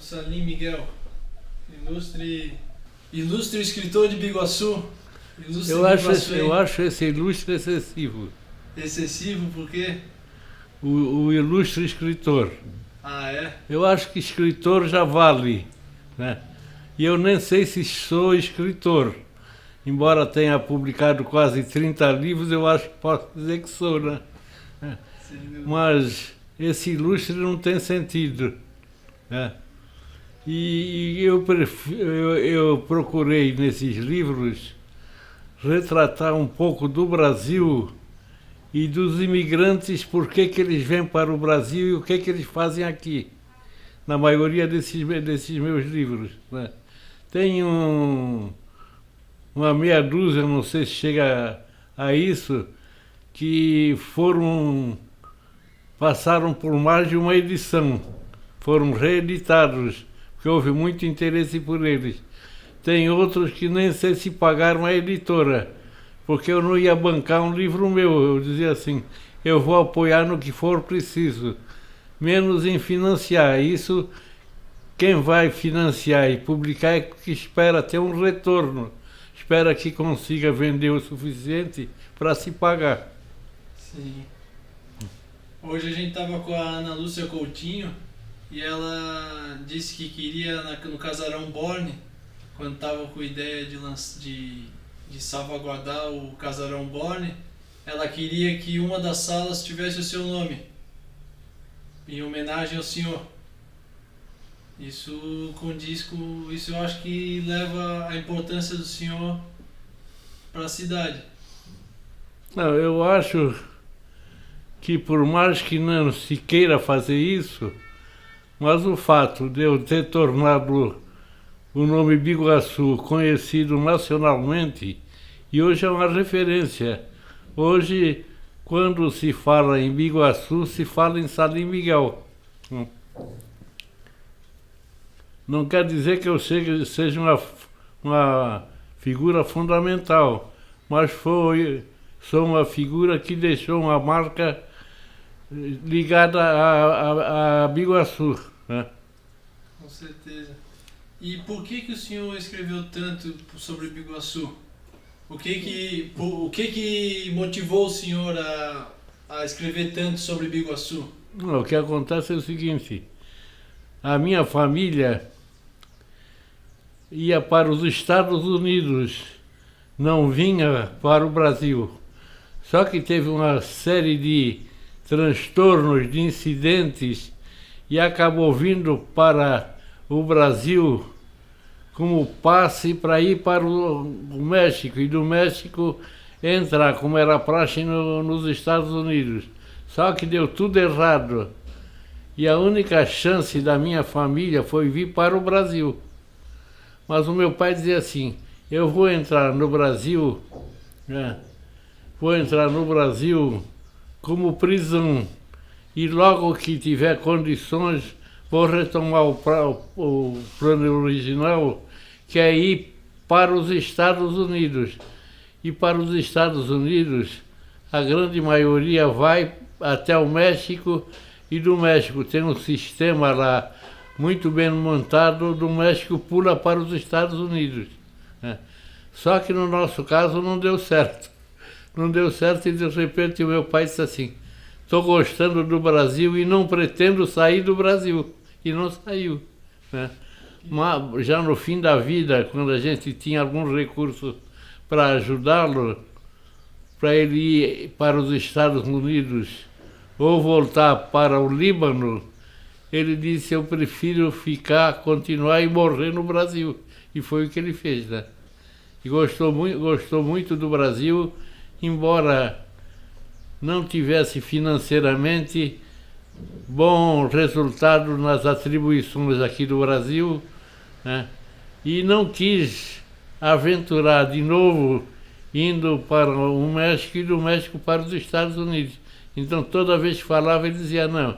Salim Miguel, ilustre escritor de Biguaçu. Eu acho esse ilustre excessivo. Excessivo por quê? O ilustre escritor. Ah, é? Eu acho que escritor já vale, né? E eu nem sei se sou escritor. Embora tenha publicado quase 30 livros, eu acho que posso dizer que sou, né? Mas esse ilustre não tem sentido, né? E eu procurei nesses livros retratar um pouco do Brasil e dos imigrantes, por que eles vêm para o Brasil e o que eles fazem aqui, na maioria desses meus livros, né? Tem uma meia dúzia, não sei se chega a isso, que passaram por mais de uma edição, foram reeditados, porque houve muito interesse por eles. Tem outros que nem sei se pagaram a editora, porque eu não ia bancar um livro meu. Eu dizia assim, eu vou apoiar no que for preciso, menos em financiar. Isso, quem vai financiar e publicar é que espera ter um retorno, espera que consiga vender o suficiente para se pagar. Sim. Hoje a gente estava com a Ana Lúcia Coutinho e ela disse que queria no Casarão Borne, quando estava com a ideia de salvaguardar o Casarão Borne, ela queria que uma das salas tivesse o seu nome, em homenagem ao senhor. Isso condiz com... Isso eu acho que leva a importância do senhor para a cidade. Não, eu acho que por mais que não se queira fazer isso, mas o fato de eu ter tornado o nome Biguaçu conhecido nacionalmente, e hoje é uma referência. Hoje, quando se fala em Biguaçu, se fala em Salim Miguel. Não quer dizer que eu seja uma figura fundamental, mas sou uma figura que deixou uma marca ligada a Biguaçu, né? Com certeza. E por que o senhor escreveu tanto sobre Biguaçu? O que motivou o senhor a escrever tanto sobre Biguaçu? Não, o que acontece é o seguinte, a minha família ia para os Estados Unidos, não vinha para o Brasil. Só que teve uma série de transtornos, de incidentes, e acabou vindo para o Brasil como passe para ir para o México, e do México entrar, como era praxe, nos Estados Unidos. Só que deu tudo errado. E a única chance da minha família foi vir para o Brasil. Mas o meu pai dizia assim, eu vou entrar no Brasil, né? Vou entrar no Brasil como prisão, e logo que tiver condições vou retomar o plano original, que é ir para os Estados Unidos. E para os Estados Unidos, a grande maioria vai até o México, e do México tem um sistema lá muito bem montado, do México pula para os Estados Unidos, né? Só que no nosso caso não deu certo. Não deu certo, e de repente o meu pai disse assim, estou gostando do Brasil e não pretendo sair do Brasil. E não saiu, né? Mas já no fim da vida, quando a gente tinha algum recurso para ajudá-lo, para ele ir para os Estados Unidos ou voltar para o Líbano, ele disse, eu prefiro continuar e morrer no Brasil. E foi o que ele fez, né? E gostou muito do Brasil, embora não tivesse financeiramente bom resultado nas atribuições aqui do Brasil, né? E não quis aventurar de novo indo para o México e do México para os Estados Unidos. Então toda vez que falava ele dizia, não,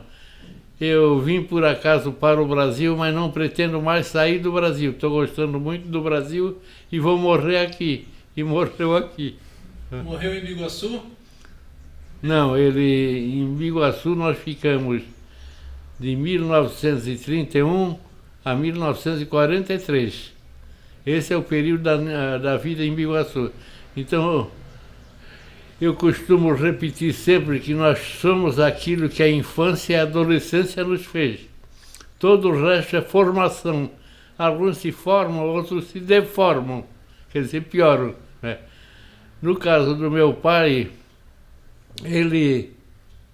eu vim por acaso para o Brasil, mas não pretendo mais sair do Brasil. Estou gostando muito do Brasil e vou morrer aqui. E morreu aqui. Morreu em Biguaçu? Não, em Biguaçu nós ficamos de 1931 a 1943. Esse é o período da vida em Biguaçu. Então, eu costumo repetir sempre que nós somos aquilo que a infância e a adolescência nos fez. Todo o resto é formação. Alguns se formam, outros se deformam, quer dizer, pioram, né? No caso do meu pai, ele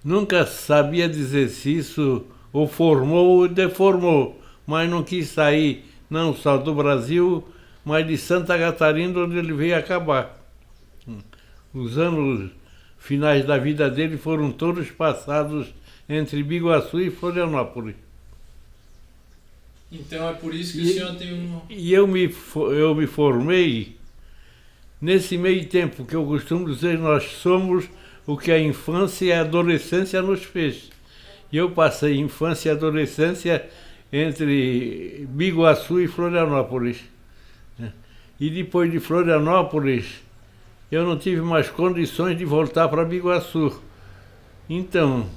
nunca sabia dizer se isso o formou ou deformou, mas não quis sair não só do Brasil, mas de Santa Catarina, onde ele veio acabar. Os anos finais da vida dele foram todos passados entre Biguaçu e Florianópolis. Então é por isso que o senhor tem um... E eu me formei nesse meio tempo, que eu costumo dizer, nós somos o que a infância e a adolescência nos fez. E eu passei infância e adolescência entre Biguaçu e Florianópolis. E depois de Florianópolis, eu não tive mais condições de voltar para Biguaçu. Então,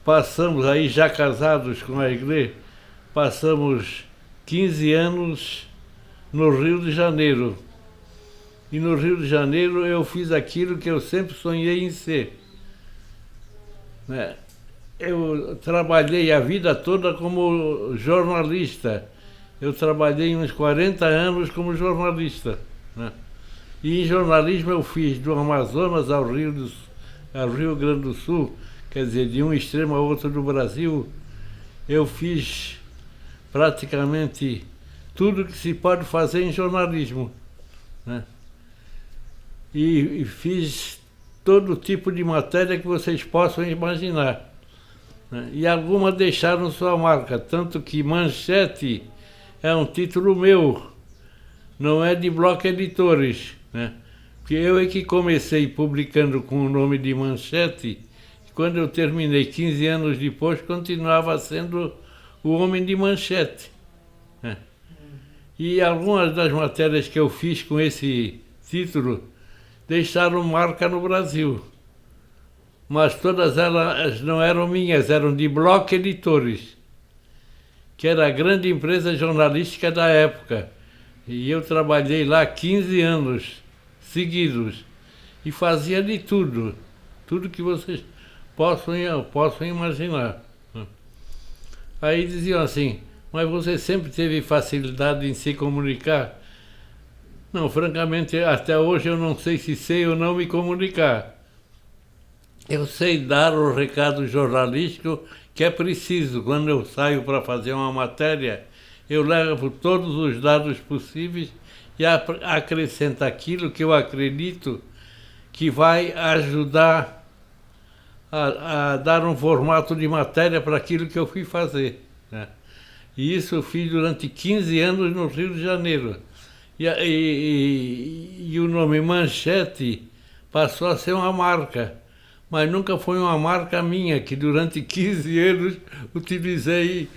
passamos aí, já casados com a igreja, passamos 15 anos no Rio de Janeiro. E no Rio de Janeiro eu fiz aquilo que eu sempre sonhei em ser, né? Eu trabalhei a vida toda como jornalista. Eu trabalhei uns 40 anos como jornalista, né? E em jornalismo eu fiz do Amazonas ao Rio Grande do Sul, quer dizer, de um extremo ao outro do Brasil, eu fiz praticamente tudo que se pode fazer em jornalismo, né? E fiz todo tipo de matéria que vocês possam imaginar, né? E algumas deixaram sua marca, tanto que Manchete é um título meu, não é de Bloco Editores, né? Porque eu é que comecei publicando com o nome de Manchete, e quando eu terminei 15 anos depois, continuava sendo o Homem de Manchete, né? E algumas das matérias que eu fiz com esse título deixaram marca no Brasil, mas todas elas não eram minhas, eram de Bloco Editores, que era a grande empresa jornalística da época. E eu trabalhei lá 15 anos seguidos e fazia de tudo, tudo que vocês possam imaginar. Aí diziam assim, mas você sempre teve facilidade em se comunicar? Não, francamente, até hoje eu não sei se sei ou não me comunicar. Eu sei dar o recado jornalístico que é preciso. Quando eu saio para fazer uma matéria, eu levo todos os dados possíveis e acrescento aquilo que eu acredito que vai ajudar a dar um formato de matéria para aquilo que eu fui fazer, né? E isso eu fiz durante 15 anos no Rio de Janeiro. E o nome Manchete passou a ser uma marca, mas nunca foi uma marca minha, que durante 15 anos utilizei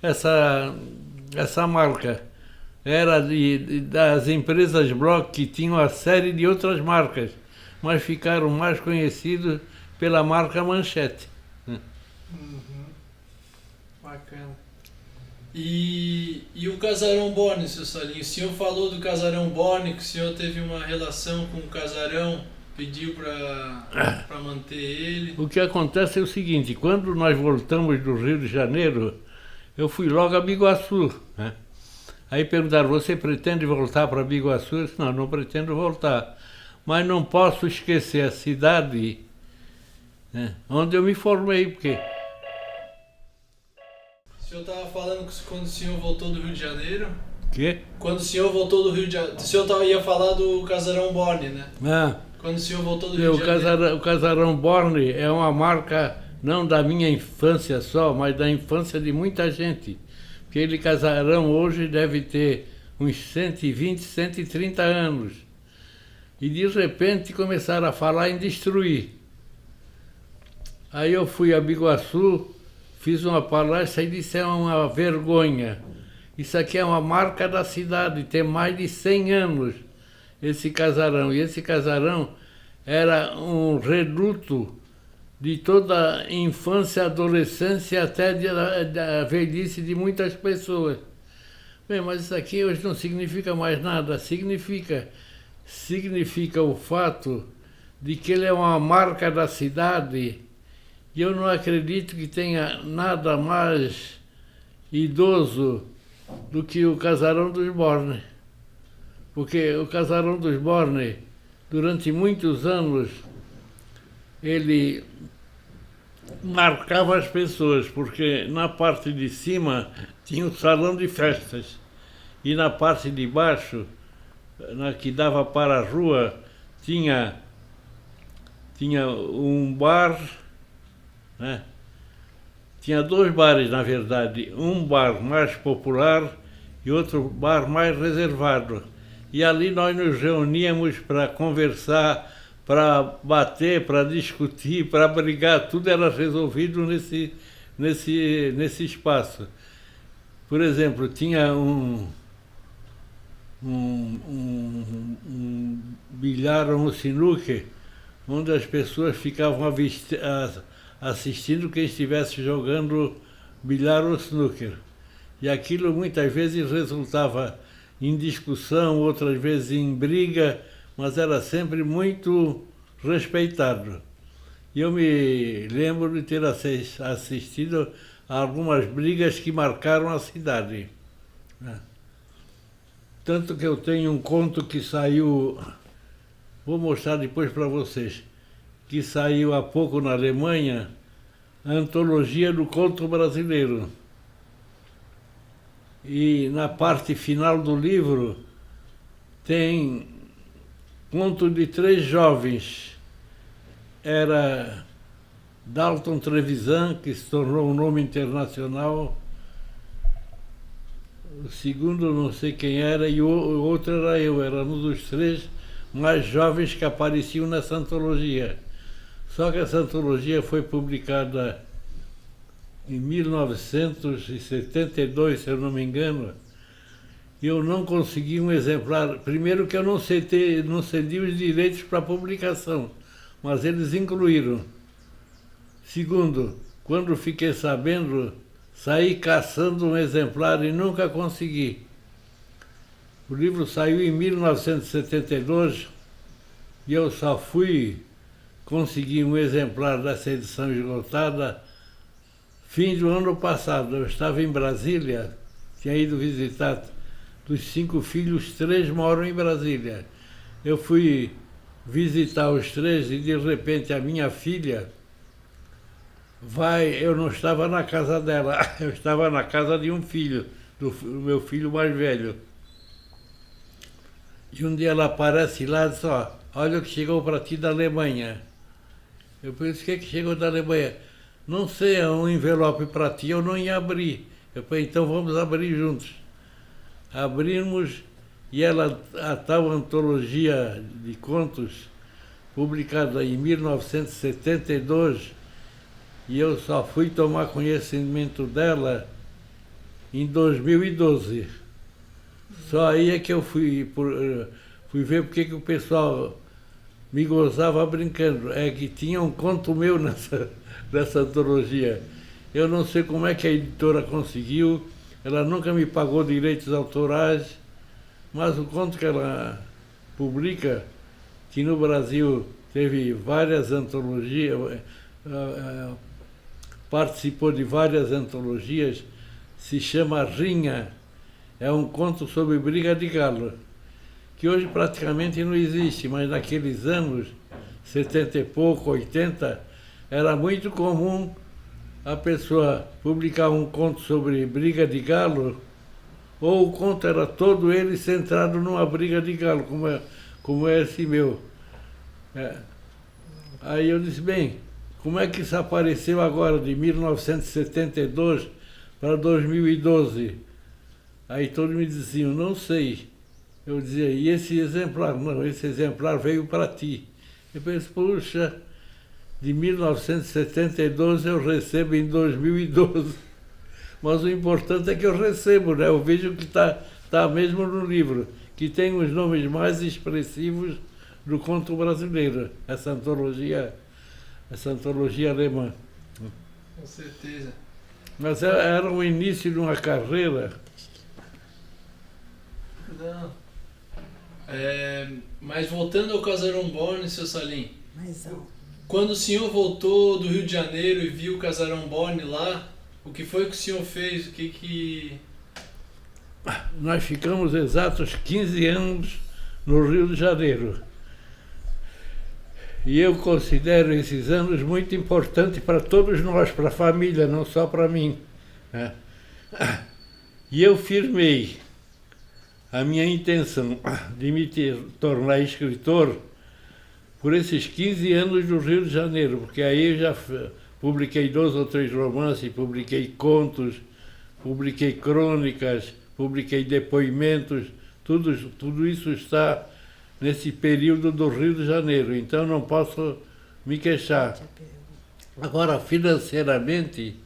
essa marca. Era das empresas Bloco, que tinham uma série de outras marcas, mas ficaram mais conhecidos pela marca Manchete. Bacana. E o Casarão Borne, seu Salinho? O senhor falou do Casarão Borne, que o senhor teve uma relação com o casarão, pediu para manter ele. O que acontece é o seguinte, quando nós voltamos do Rio de Janeiro, eu fui logo a Biguaçu, né? Aí perguntaram, você pretende voltar para Biguaçu? Eu disse, não pretendo voltar, mas não posso esquecer a cidade, né, onde eu me formei, porque... O senhor estava falando que quando o senhor voltou do Rio de Janeiro... Quê? Quando o senhor voltou do Rio de Janeiro... O senhor ia falar do Casarão Borne, né? Ah, quando o senhor voltou do Rio de Janeiro... O Casarão Borne é uma marca não da minha infância só, mas da infância de muita gente. Aquele casarão hoje deve ter uns 120, 130 anos. E de repente começaram a falar em destruir. Aí eu fui a Biguaçu, fiz uma palestra e disse, é uma vergonha. Isso aqui é uma marca da cidade, tem mais de 100 anos esse casarão. E esse casarão era um reduto de toda a infância, adolescência até da velhice de muitas pessoas. Bem, mas isso aqui hoje não significa mais nada. Significa o fato de que ele é uma marca da cidade, e eu não acredito que tenha nada mais idoso do que o Casarão dos Borne. Porque o Casarão dos Borne, durante muitos anos, ele marcava as pessoas, porque na parte de cima tinha o salão de festas e na parte de baixo, na que dava para a rua, tinha um bar, né? Tinha 2 bares, na verdade, um bar mais popular e outro bar mais reservado. E ali nós nos reuníamos para conversar, para bater, para discutir, para brigar, tudo era resolvido nesse espaço. Por exemplo, tinha um bilhar ou um sinuque, onde as pessoas ficavam assistindo quem estivesse jogando bilhar ou snooker. E aquilo muitas vezes resultava em discussão, outras vezes em briga, mas era sempre muito respeitado. E eu me lembro de ter assistido a algumas brigas que marcaram a cidade. Tanto que eu tenho um conto que saiu, vou mostrar depois para vocês, que saiu há pouco na Alemanha, a Antologia do Conto Brasileiro. E na parte final do livro tem conto de 3 jovens. Era Dalton Trevisan, que se tornou um nome internacional. O segundo não sei quem era, e o outro era eu. Era um dos 3 mais jovens que apareciam nessa antologia. Só que essa antologia foi publicada em 1972, se eu não me engano, e eu não consegui um exemplar. Primeiro que eu não cedi os direitos para a publicação, mas eles incluíram. Segundo, quando fiquei sabendo, saí caçando um exemplar e nunca consegui. O livro saiu em 1972 e eu só fui conseguir um exemplar dessa edição esgotada fim do ano passado. Eu estava em Brasília, tinha ido visitar. Dos 5 filhos, 3 moram em Brasília. Eu fui visitar os 3 e de repente a minha filha eu não estava na casa dela, eu estava na casa de um filho, do meu filho mais velho. E um dia ela aparece lá e diz, olha o que chegou para ti da Alemanha. Eu pensei, o que chegou da Alemanha? Não sei, é um envelope para ti, eu não ia abrir. Eu falei, então vamos abrir juntos. Abrimos e a tal antologia de contos, publicada em 1972, e eu só fui tomar conhecimento dela em 2012. Só aí é que eu fui ver porque que o pessoal me gozava brincando. É que tinha um conto meu nessa antologia. Eu não sei como é que a editora conseguiu, ela nunca me pagou direitos autorais, mas o conto que ela publica, que no Brasil teve várias antologias, participou de várias antologias, se chama Rinha. É um conto sobre briga de galo, que hoje praticamente não existe, mas naqueles anos, 70 e pouco, 80, era muito comum a pessoa publicar um conto sobre briga de galo, ou o conto era todo ele centrado numa briga de galo, como é esse meu. Aí eu disse, bem, como é que isso apareceu agora, de 1972 para 2012? Aí todos me diziam, não sei. Eu dizia, e esse exemplar? Não, esse exemplar veio para ti. Eu pensei, puxa, de 1972 eu recebo em 2012. Mas o importante é que eu recebo, né? Eu vejo que tá mesmo no livro, que tem os nomes mais expressivos do conto brasileiro. Essa antologia essa antologia alemã. Com certeza. Mas era o início de uma carreira. Não. Mas voltando ao Casarão Borne, seu Salim, Mais alto. quando o senhor voltou do Rio de Janeiro e viu o Casarão Borne lá, o que foi que o senhor fez? O que... Nós ficamos exatos 15 anos no Rio de Janeiro. E eu considero esses anos muito importantes para todos nós, para a família, não só para mim, né? E eu firmei a minha intenção de me tornar escritor por esses 15 anos do Rio de Janeiro, porque aí eu já publiquei 2 ou 3 romances, publiquei contos, publiquei crônicas, publiquei depoimentos, tudo isso está nesse período do Rio de Janeiro, então não posso me queixar. Agora, financeiramente,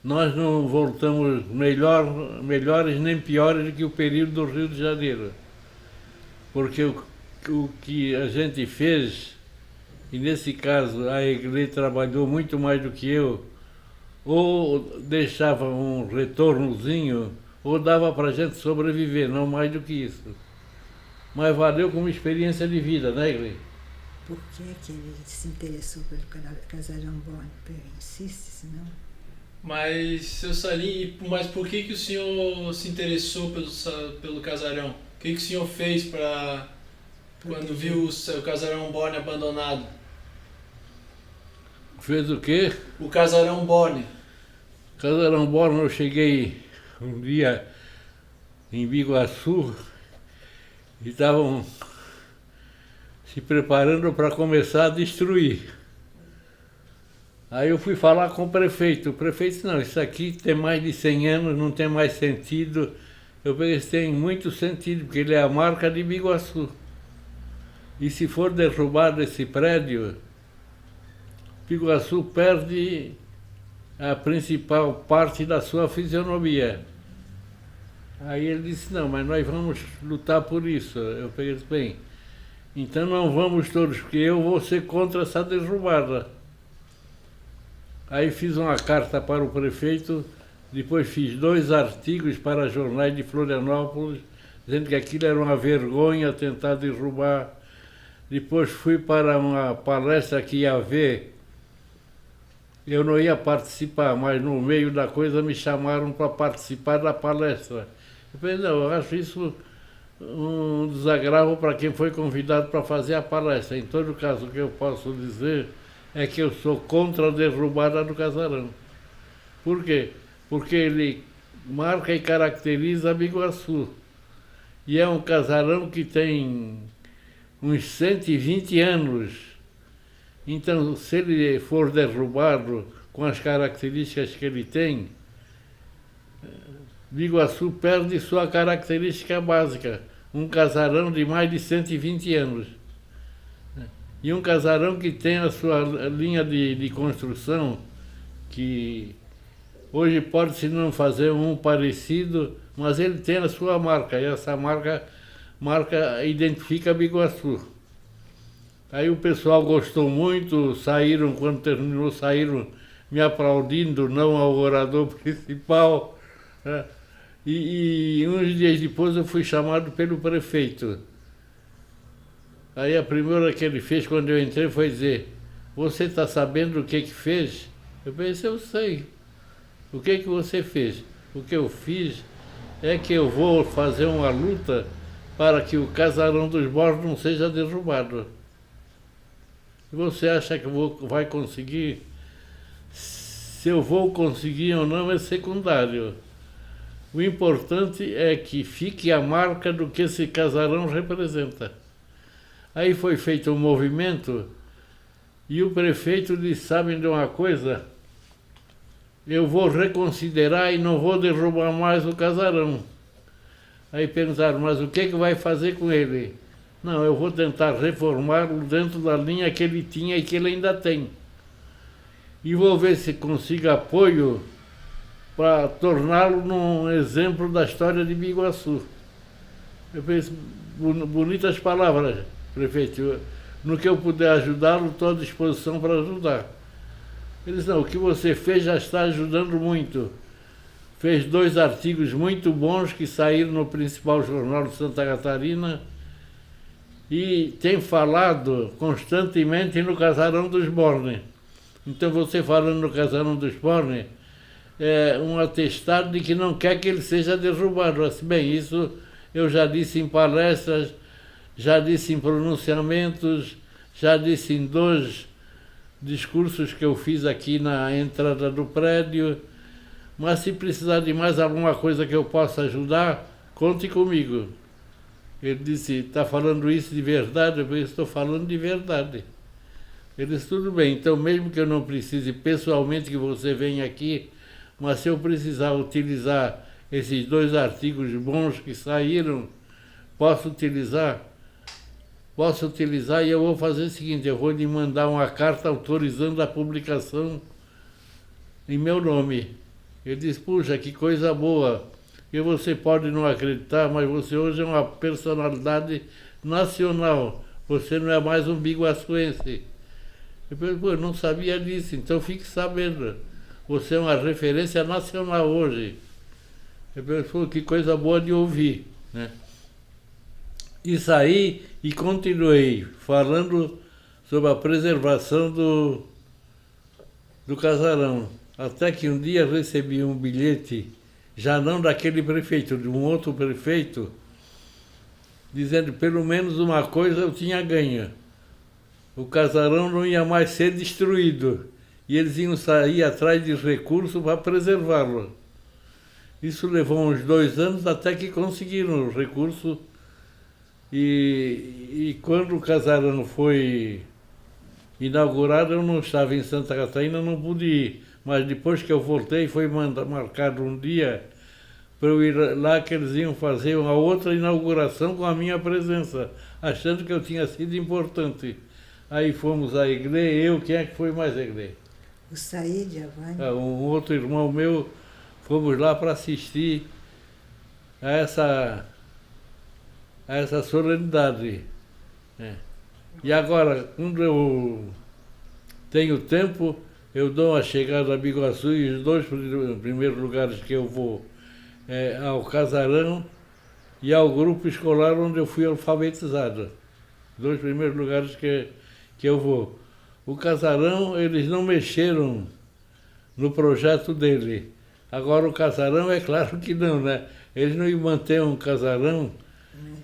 nós não voltamos melhores nem piores do que o período do Rio de Janeiro. Porque o que a gente fez, e nesse caso a Eglê trabalhou muito mais do que eu, ou deixava um retornozinho, ou dava para a gente sobreviver, não mais do que isso. Mas valeu como experiência de vida, né, Eglê? Por que ele se interessou pelo Casarão Borne? Insiste, senão... Mas, seu Salim, mas por que o senhor se interessou pelo casarão? O que o senhor fez quando viu o Casarão Borne abandonado? Fez o quê? O Casarão Borne. Casarão Borne, eu cheguei um dia em Biguaçu e estavam se preparando para começar a destruir. Aí eu fui falar com o prefeito. O prefeito disse, não, isso aqui tem mais de 100 anos, não tem mais sentido. Eu pensei, tem muito sentido, porque ele é a marca de Biguaçu. E se for derrubado esse prédio, Biguaçu perde a principal parte da sua fisionomia. Aí ele disse, não, mas nós vamos lutar por isso. Eu pensei, bem, então não vamos todos, porque eu vou ser contra essa derrubada. Aí fiz uma carta para o prefeito, depois fiz 2 artigos para jornais de Florianópolis, dizendo que aquilo era uma vergonha tentar derrubar. Depois fui para uma palestra que ia haver. Eu não ia participar, mas no meio da coisa me chamaram para participar da palestra. Eu pensei, não, eu acho isso um desagravo para quem foi convidado para fazer a palestra. Em todo caso, o que eu posso dizer é que eu sou contra a derrubada do casarão. Por quê? Porque ele marca e caracteriza Biguaçu. E é um casarão que tem uns 120 anos. Então, se ele for derrubado com as características que ele tem, Biguaçu perde sua característica básica. Um casarão de mais de 120 anos. E um casarão que tem a sua linha de construção, que hoje pode-se não fazer um parecido, mas ele tem a sua marca, e essa marca identifica Biguaçu. Aí o pessoal gostou muito, quando terminou, saíram me aplaudindo, não ao orador principal. Né? E uns dias depois eu fui chamado pelo prefeito. Aí a primeira que ele fez quando eu entrei foi dizer, você está sabendo o que fez? Eu pensei, eu sei. O que você fez? O que eu fiz é que eu vou fazer uma luta para que o Casarão dos Bornes não seja derrubado. Você acha que vai conseguir? Se eu vou conseguir ou não é secundário. O importante é que fique a marca do que esse casarão representa. Aí foi feito um movimento e o prefeito disse, sabem de uma coisa? Eu vou reconsiderar e não vou derrubar mais o casarão. Aí perguntaram, mas o que vai fazer com ele? Não, eu vou tentar reformá-lo dentro da linha que ele tinha e que ele ainda tem. E vou ver se consigo apoio para torná-lo num exemplo da história de Biguaçu. Eu pensei, bonitas palavras, prefeito. No que eu puder ajudá-lo, estou à disposição para ajudar. Ele disse, não, o que você fez já está ajudando muito. Fez 2 artigos muito bons que saíram no principal jornal de Santa Catarina e tem falado constantemente no Casarão dos Borne. Então você falando no Casarão dos Borne é um atestado de que não quer que ele seja derrubado. Assim, bem, isso eu já disse em palestras, já disse em pronunciamentos, já disse em 2 discursos que eu fiz aqui na entrada do prédio. Mas se precisar de mais alguma coisa que eu possa ajudar, conte comigo. Ele disse, está falando isso de verdade? Eu falei, estou falando de verdade. Ele disse, tudo bem, então mesmo que eu não precise pessoalmente que você venha aqui, mas se eu precisar utilizar esses 2 artigos bons que saíram, posso utilizar? Posso utilizar e eu vou fazer o seguinte, eu vou lhe mandar uma carta autorizando a publicação em meu nome. Ele disse, puxa, que coisa boa, que você pode não acreditar, mas você hoje é uma personalidade nacional, você não é mais um biguaçuense. Eu falei, pô, eu não sabia disso, então fique sabendo, você é uma referência nacional hoje. Eu falei, pô, que coisa boa de ouvir, né? E saí e continuei falando sobre a preservação do casarão. Até que um dia recebi um bilhete, já não daquele prefeito, de um outro prefeito, dizendo que pelo menos uma coisa eu tinha ganho. O casarão não ia mais ser destruído e eles iam sair atrás de recursos para preservá-lo. Isso levou uns 2 anos até que conseguiram o recurso. E quando o casarão foi inaugurado, eu não estava em Santa Catarina, não pude ir. Mas depois que eu voltei, foi marcado um dia para eu ir lá, que eles iam fazer uma outra inauguração com a minha presença, achando que eu tinha sido importante. Aí fomos à igreja, quem é que foi mais à igreja? O Said, Giovanni. Um outro irmão meu, fomos lá para assistir a essa solenidade. E agora, quando eu tenho tempo, eu dou uma chegada a Biguaçu e os 2 primeiros lugares que eu vou é ao Casarão e ao grupo escolar onde eu fui alfabetizado. Os 2 primeiros lugares que eu vou. O Casarão, eles não mexeram no projeto dele. Agora o Casarão, é claro que não, né? Eles não iam manter um casarão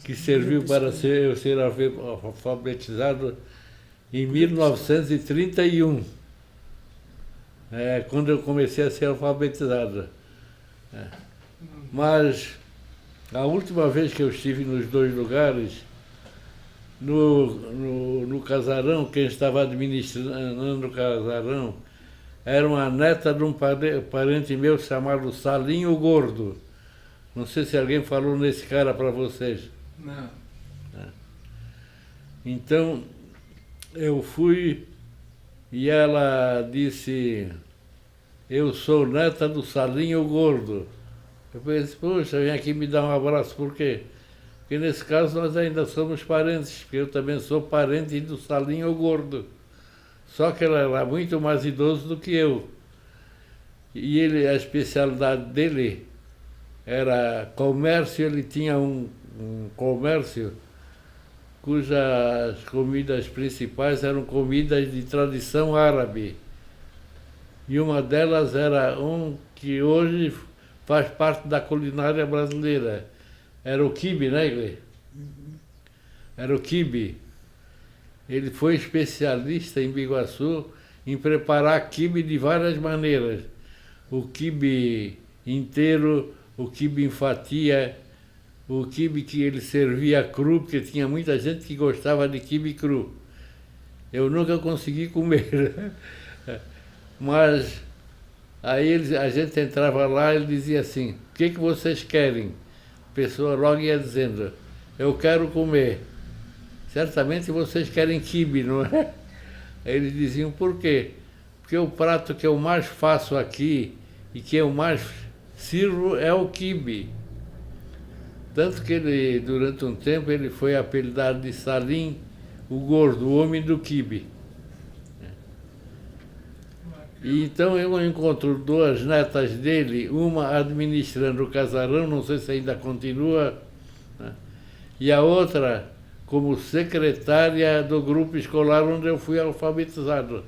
que serviu para eu ser alfabetizado em 1931, quando eu comecei a ser alfabetizado. Mas a última vez que eu estive nos 2 lugares, no casarão, quem estava administrando o casarão era uma neta de um parente meu chamado Salinho Gordo. Não sei se alguém falou nesse cara para vocês. Não. Então, eu fui e ela disse, eu sou neta do Salinho Gordo. Eu pensei, poxa, vem aqui me dar um abraço, por quê? Porque nesse caso nós ainda somos parentes, porque eu também sou parente do Salinho Gordo. Só que ele era muito mais idoso do que eu. E a especialidade dele era comércio, ele tinha um comércio cujas comidas principais eram comidas de tradição árabe. E uma delas era que hoje faz parte da culinária brasileira. Era o quibe, né, Igreja? Era o quibe. Ele foi especialista em Biguaçu em preparar quibe de várias maneiras. O quibe inteiro, o quibe em fatia, o quibe que ele servia cru, porque tinha muita gente que gostava de quibe cru. Eu nunca consegui comer. Mas aí a gente entrava lá e ele dizia assim, o que vocês querem? A pessoa logo ia dizendo, eu quero comer. Certamente vocês querem quibe, não é? Aí eles diziam, por quê? Porque o prato que eu mais faço aqui e que eu mais sirvo é o quibe. Tanto que ele, durante um tempo, ele foi apelidado de Salim, o gordo, o homem do quibe. E então eu encontro duas netas dele, uma administrando o casarão, não sei se ainda continua, né? E a outra como secretária do grupo escolar onde eu fui alfabetizado.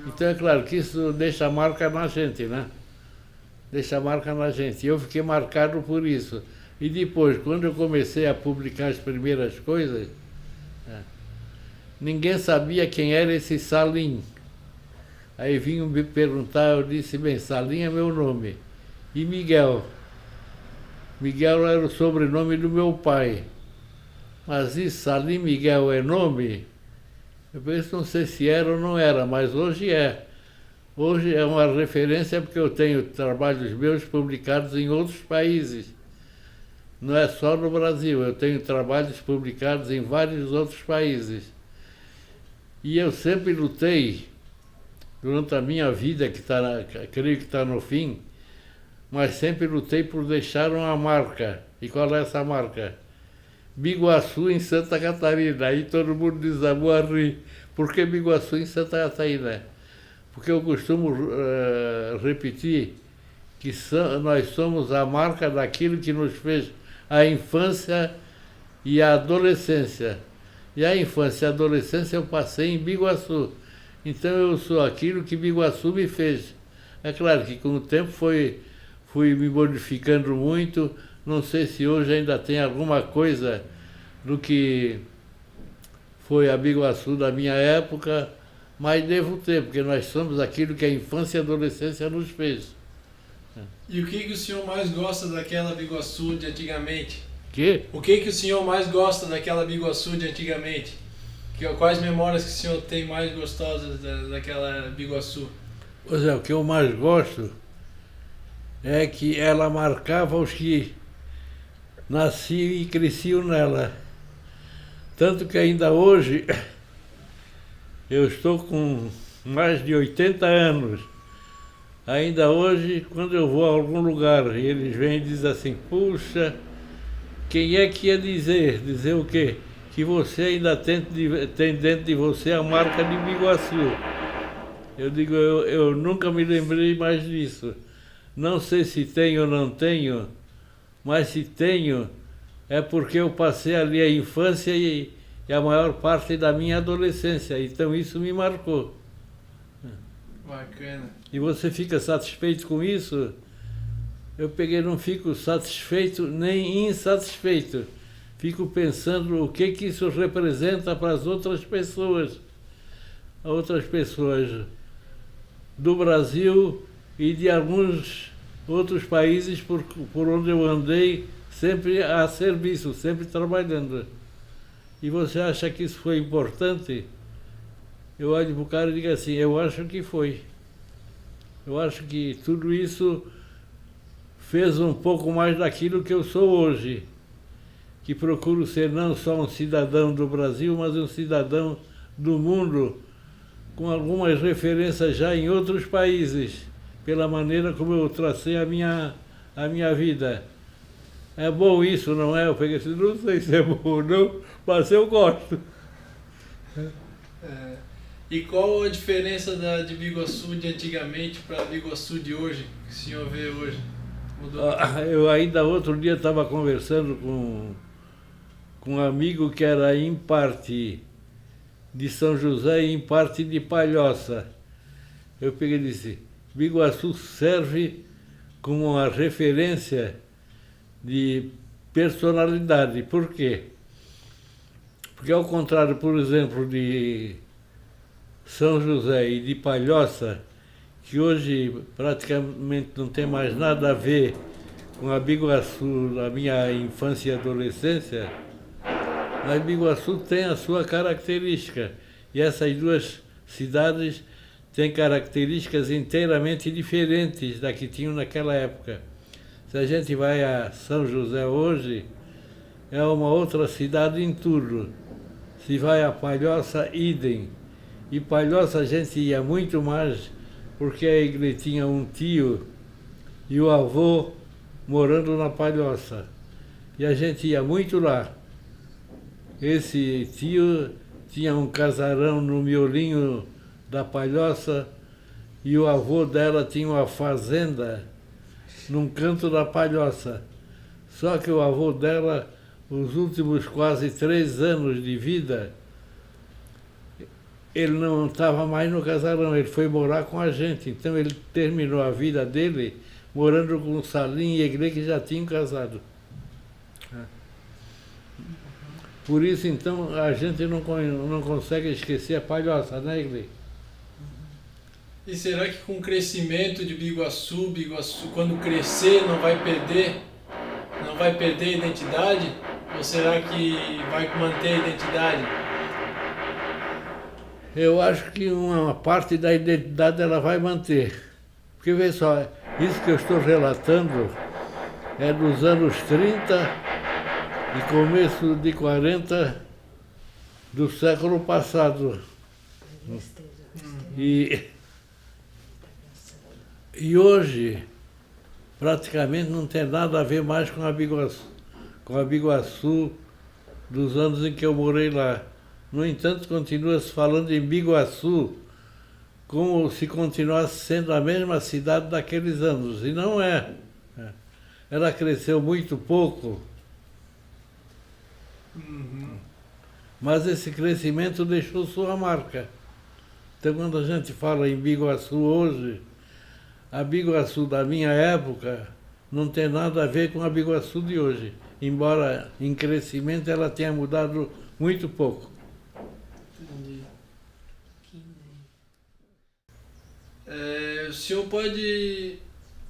Então é claro que isso deixa marca na gente, né? Deixa marca na gente. Eu fiquei marcado por isso. E depois, quando eu comecei a publicar as primeiras coisas, ninguém sabia quem era esse Salim. Aí vinham me perguntar, eu disse, bem, Salim é meu nome. E Miguel? Miguel era o sobrenome do meu pai. Mas isso, Salim Miguel é nome? Eu penso, não sei se era ou não era, mas hoje é. Hoje é uma referência porque eu tenho trabalhos meus publicados em outros países. Não é só no Brasil, eu tenho trabalhos publicados em vários outros países. E eu sempre lutei, durante a minha vida, creio que está no fim, mas sempre lutei por deixar uma marca. E qual é essa marca? Biguaçu, em Santa Catarina. Aí todo mundo desabou a rir. Por que Biguaçu, em Santa Catarina? Porque eu costumo repetir que nós somos a marca daquilo que nos fez a infância e a adolescência. E a infância e a adolescência eu passei em Biguaçu. Então eu sou aquilo que Biguaçu me fez. É claro que com o tempo fui me modificando muito. Não sei se hoje ainda tem alguma coisa do que foi a Biguaçu da minha época, mas devo ter, porque nós somos aquilo que a infância e a adolescência nos fez. E o que o senhor mais gosta daquela Biguaçu de antigamente? O que o senhor mais gosta daquela Biguaçu de antigamente? Quais memórias que o senhor tem mais gostosas daquela Biguaçu? Pois é, o que eu mais gosto é que ela marcava os que nasciam e cresciam nela. Tanto que ainda hoje, eu estou com mais de 80 anos, ainda hoje, quando eu vou a algum lugar, eles vêm e dizem assim, puxa, quem é que ia dizer? Dizer o quê? Que você ainda tem dentro de você a marca de Biguaçu. Eu digo, eu nunca me lembrei mais disso. Não sei se tenho ou não tenho, mas se tenho, é porque eu passei ali a infância e a maior parte da minha adolescência. Então isso me marcou. Bacana. E você fica satisfeito com isso? Eu não fico satisfeito nem insatisfeito. Fico pensando o que isso representa para as outras pessoas. Outras pessoas do Brasil e de alguns outros países por onde eu andei, sempre a serviço, sempre trabalhando. E você acha que isso foi importante? Eu olho para o cara e digo assim, eu acho que foi. Eu acho que tudo isso fez um pouco mais daquilo que eu sou hoje, que procuro ser não só um cidadão do Brasil, mas um cidadão do mundo, com algumas referências já em outros países, pela maneira como eu tracei a minha vida. É bom isso, não é? Eu peguei assim, não sei se é bom ou não, mas eu gosto. E qual a diferença de Biguaçu de antigamente para a Biguaçu de hoje, que o senhor vê hoje? Mudou? Eu ainda outro dia estava conversando com um amigo que era em parte de São José e em parte de Palhoça. Eu peguei e disse, Biguaçu serve como uma referência de personalidade. Por quê? Porque ao contrário, por exemplo, de São José e de Palhoça, que hoje praticamente não tem mais nada a ver com a Biguaçu da minha infância e adolescência, mas Biguaçu tem a sua característica. E essas duas cidades têm características inteiramente diferentes da que tinham naquela época. Se a gente vai a São José hoje, é uma outra cidade em tudo. Se vai a Palhoça, idem. E Palhoça a gente ia muito mais, porque ele tinha um tio e o avô morando na Palhoça. E a gente ia muito lá. esse tio tinha um casarão no miolinho da Palhoça e o avô dela tinha uma fazenda num canto da Palhoça. Só que o avô dela, os últimos quase 3 anos de vida, ele não estava mais no casarão, ele foi morar com a gente. Então ele terminou a vida dele morando com o Salim e Eglê, que já tinham casado. Por isso, então, a gente não consegue esquecer a Palhoça, né, Eglê? E será que com o crescimento de Biguaçu, quando crescer, não vai perder a identidade? Ou será que vai manter a identidade? Eu acho que uma parte da identidade ela vai manter. Porque, vê só, isso que eu estou relatando é dos anos 30 e começo de 40 do século passado. E hoje, praticamente não tem nada a ver mais com a Biguaçu dos anos em que eu morei lá. No entanto, continua-se falando em Biguaçu como se continuasse sendo a mesma cidade daqueles anos. E não é. Ela cresceu muito pouco, mas esse crescimento deixou sua marca. Então, quando a gente fala em Biguaçu hoje, a Biguaçu da minha época não tem nada a ver com a Biguaçu de hoje, embora em crescimento ela tenha mudado muito pouco. Entendi. O senhor pode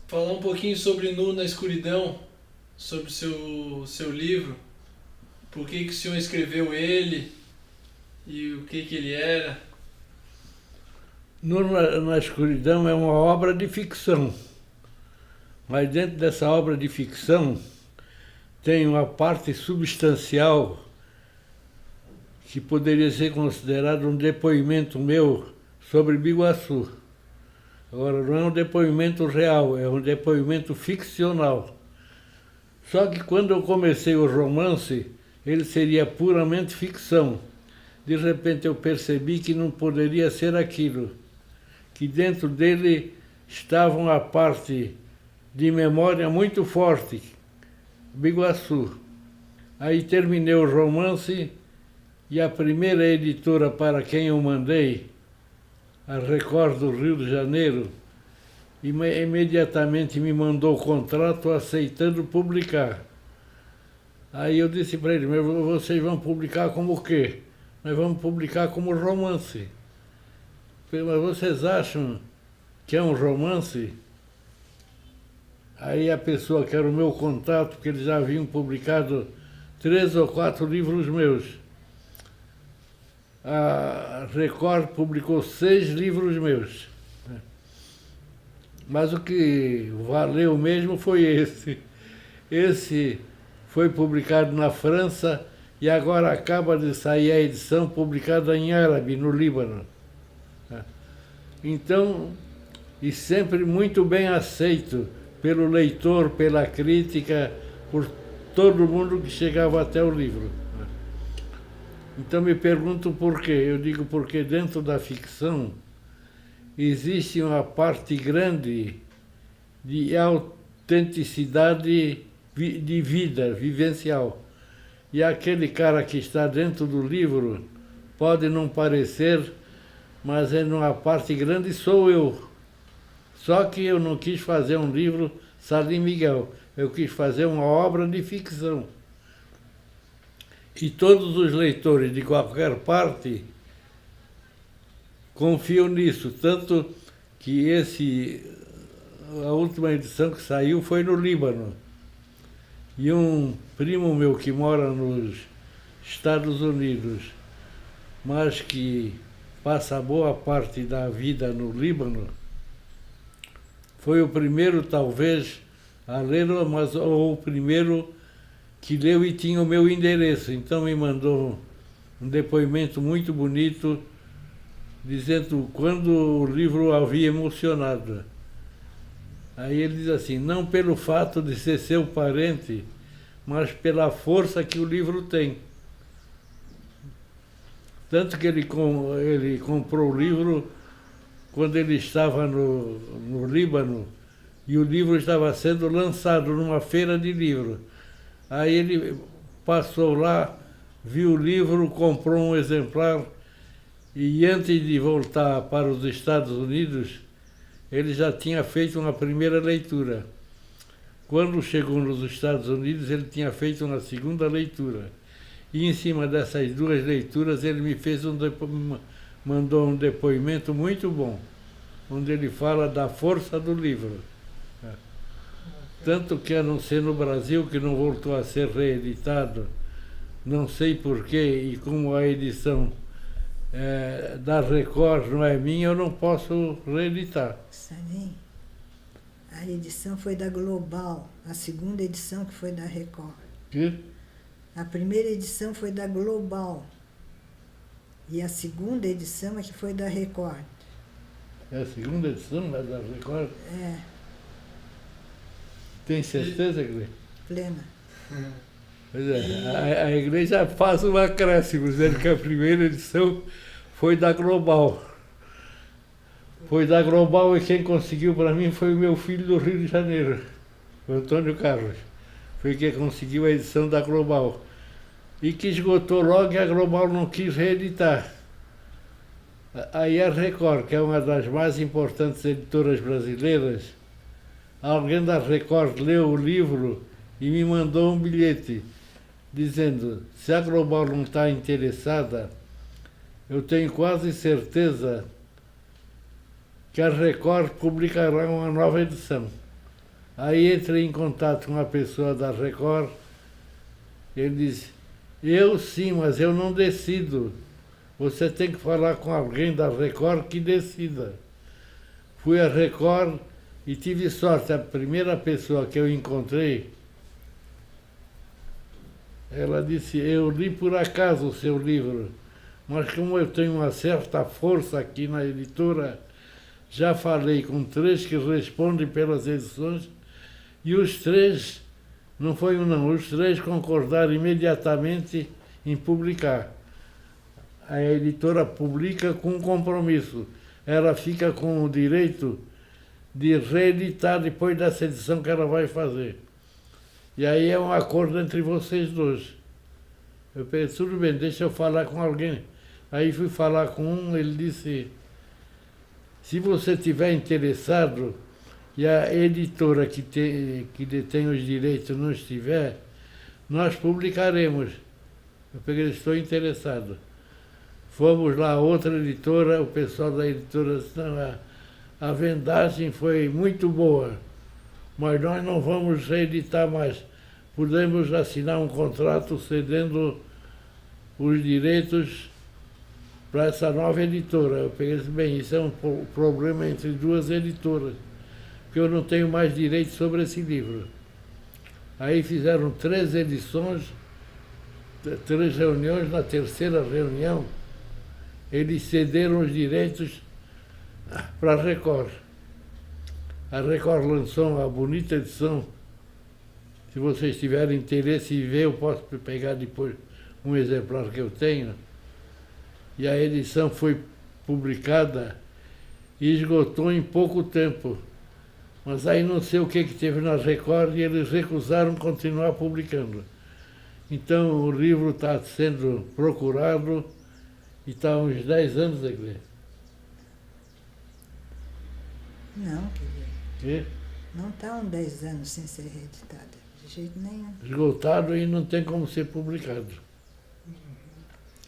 falar um pouquinho sobre Nu na Escuridão, sobre o seu livro? Por que o senhor escreveu ele e o que ele era? Nu na Escuridão é uma obra de ficção, mas dentro dessa obra de ficção tem uma parte substancial que poderia ser considerado um depoimento meu sobre Biguaçu. Agora, não é um depoimento real, é um depoimento ficcional. Só que quando eu comecei o romance, ele seria puramente ficção. De repente eu percebi que não poderia ser aquilo, que dentro dele estava uma parte de memória muito forte, Biguaçu. Aí terminei o romance e a primeira editora para quem eu mandei, a Record do Rio de Janeiro, imediatamente me mandou o contrato aceitando publicar. Aí eu disse para eles, mas vocês vão publicar como o quê? Nós vamos publicar como romance. Mas vocês acham que é um romance? Aí a pessoa que era o meu contato, porque eles já haviam publicado 3 ou 4 livros meus. A Record publicou 6 livros meus. Mas o que valeu mesmo foi esse. Esse foi publicado na França e agora acaba de sair a edição publicada em árabe, no Líbano. Então, e sempre muito bem aceito pelo leitor, pela crítica, por todo mundo que chegava até o livro. Então me pergunto por quê. Eu digo porque dentro da ficção existe uma parte grande de autenticidade de vida, vivencial. E aquele cara que está dentro do livro pode não parecer, mas é numa parte grande sou eu. Só que eu não quis fazer um livro Salim Miguel, eu quis fazer uma obra de ficção. E todos os leitores de qualquer parte confiam nisso, tanto que a última edição que saiu foi no Líbano. E um primo meu que mora nos Estados Unidos, mas que passa boa parte da vida no Líbano, foi o primeiro, talvez, a ler, mas ou o primeiro que leu e tinha o meu endereço. Então me mandou um depoimento muito bonito, dizendo quando o livro o havia emocionado. Aí ele diz assim, não pelo fato de ser seu parente, mas pela força que o livro tem. Tanto que ele comprou o livro quando ele estava no Líbano, e o livro estava sendo lançado numa feira de livro. Aí ele passou lá, viu o livro, comprou um exemplar, e antes de voltar para os Estados Unidos, ele já tinha feito uma primeira leitura. Quando chegou nos Estados Unidos, ele tinha feito uma segunda leitura. E em cima dessas duas leituras, ele me fez mandou um depoimento muito bom, onde ele fala da força do livro. Tanto que, a não ser no Brasil, que não voltou a ser reeditado, não sei porquê, e como a edição da Record não é minha, eu não posso reeditar. Sabe? A edição foi da Global, a segunda edição que foi da Record. Que? A primeira edição foi da Global. E a segunda edição é que foi da Record. É a segunda edição da Record? É, Tem certeza, Igreja? plena. Pois é, a Igreja faz um acréscimo, dizendo que a primeira edição foi da Global. Foi da Global e quem conseguiu para mim foi o meu filho do Rio de Janeiro, o Antônio Carlos. Foi quem conseguiu a edição da Global. E que esgotou logo e a Global não quis reeditar. Aí a Record, que é uma das mais importantes editoras brasileiras, alguém da Record leu o livro e me mandou um bilhete dizendo: se a Global não está interessada, eu tenho quase certeza que a Record publicará uma nova edição. Aí entrei em contato com uma pessoa da Record, ele disse: eu sim, mas eu não decido. Você tem que falar com alguém da Record que decida. Fui à Record e tive sorte. A primeira pessoa que eu encontrei, ela disse: eu li por acaso o seu livro, mas como eu tenho uma certa força aqui na editora, já falei com 3 que respondem pelas edições, e os 3, não foi um não, os 3 concordaram imediatamente em publicar. A editora publica com um compromisso. Ela fica com o direito de reeditar depois dessa edição que ela vai fazer. E aí é um acordo entre vocês dois. Eu pensei: tudo bem, deixa eu falar com alguém. Aí fui falar com um, ele disse: se você estiver interessado e a editora que detém os direitos não estiver, nós publicaremos. Eu peguei: estou interessado. Fomos lá, outra editora, o pessoal da editora disse: não, a vendagem foi muito boa, mas nós não vamos reeditar mais. Podemos assinar um contrato cedendo os direitos para essa nova editora. Eu peguei e disse: bem, isso é um problema entre 2 editoras, porque eu não tenho mais direito sobre esse livro. Aí fizeram 3 edições, 3 reuniões. Na terceira reunião, eles cederam os direitos para a Record. A Record lançou uma bonita edição. Se vocês tiverem interesse em ver, eu posso pegar depois um exemplar que eu tenho. E a edição foi publicada e esgotou em pouco tempo. Mas aí não sei o que teve na Record e eles recusaram continuar publicando. Então o livro está sendo procurado e está há uns 10 anos, Igreja. Não, E? não está há uns 10 anos sem ser reeditada, de jeito nenhum. Esgotado e não tem como ser publicado.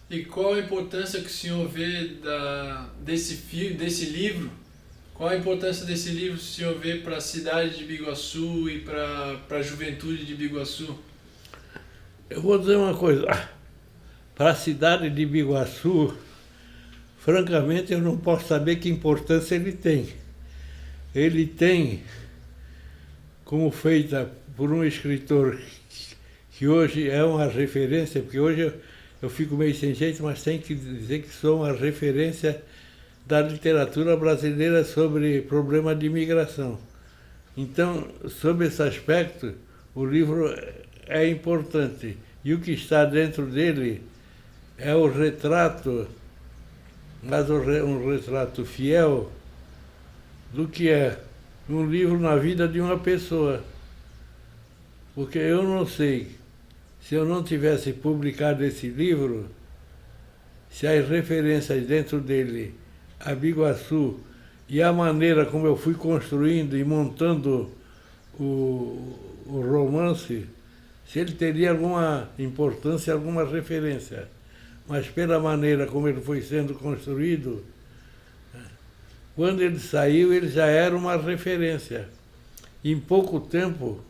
E qual a importância que o senhor vê desse livro? Qual a importância desse livro que o senhor vê para a cidade de Biguaçu e para a juventude de Biguaçu? Eu vou dizer uma coisa. Para a cidade de Biguaçu, francamente, eu não posso saber que importância ele tem. Ele tem, como feita por um escritor que hoje é uma referência, porque hoje eu fico meio sem jeito, mas tenho que dizer que sou uma referência da literatura brasileira sobre problema de imigração. Então, sob esse aspecto, o livro é importante. E o que está dentro dele é o retrato, mas um retrato fiel do que é um livro na vida de uma pessoa. Porque eu não sei, se eu não tivesse publicado esse livro, se as referências dentro dele, a Biguaçu, e a maneira como eu fui construindo e montando o romance, se ele teria alguma importância, alguma referência. Mas pela maneira como ele foi sendo construído, quando ele saiu, ele já era uma referência. Em pouco tempo,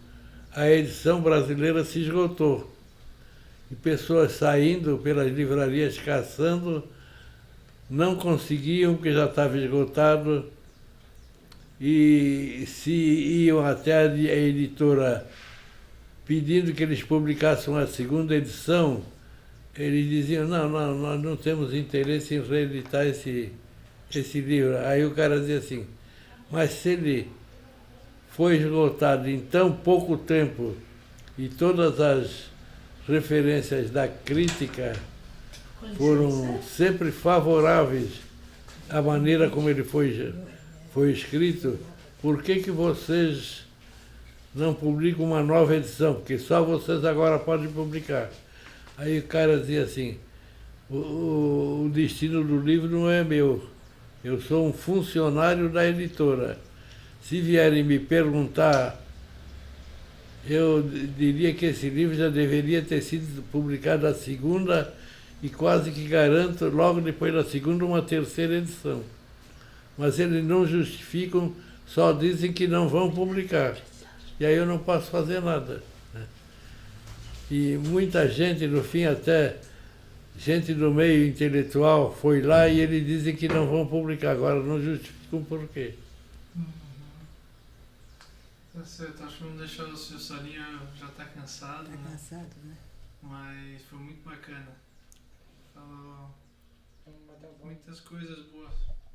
a edição brasileira se esgotou. E pessoas saindo pelas livrarias caçando, não conseguiam, porque já estava esgotado, e se iam até a editora pedindo que eles publicassem uma segunda edição, eles diziam, não, nós não temos interesse em reeditar esse livro. Aí o cara dizia assim, mas se ele foi esgotado em tão pouco tempo e todas as referências da crítica foram sempre favoráveis à maneira como ele foi escrito, por que vocês não publicam uma nova edição? Porque só vocês agora podem publicar. Aí o cara dizia assim, o destino do livro não é meu, eu sou um funcionário da editora. Se vierem me perguntar, eu diria que esse livro já deveria ter sido publicado a segunda e quase que garanto, logo depois da segunda, uma terceira edição. Mas eles não justificam, só dizem que não vão publicar. E aí eu não posso fazer nada. E muita gente, no fim até, gente do meio intelectual foi lá e eles dizem que não vão publicar. Agora não justificam por quê. Tá certo, acho que vamos deixar o seu Sorinho, já está cansado, Tá né? cansado, né? Mas foi muito bacana. Falou muitas coisas boas.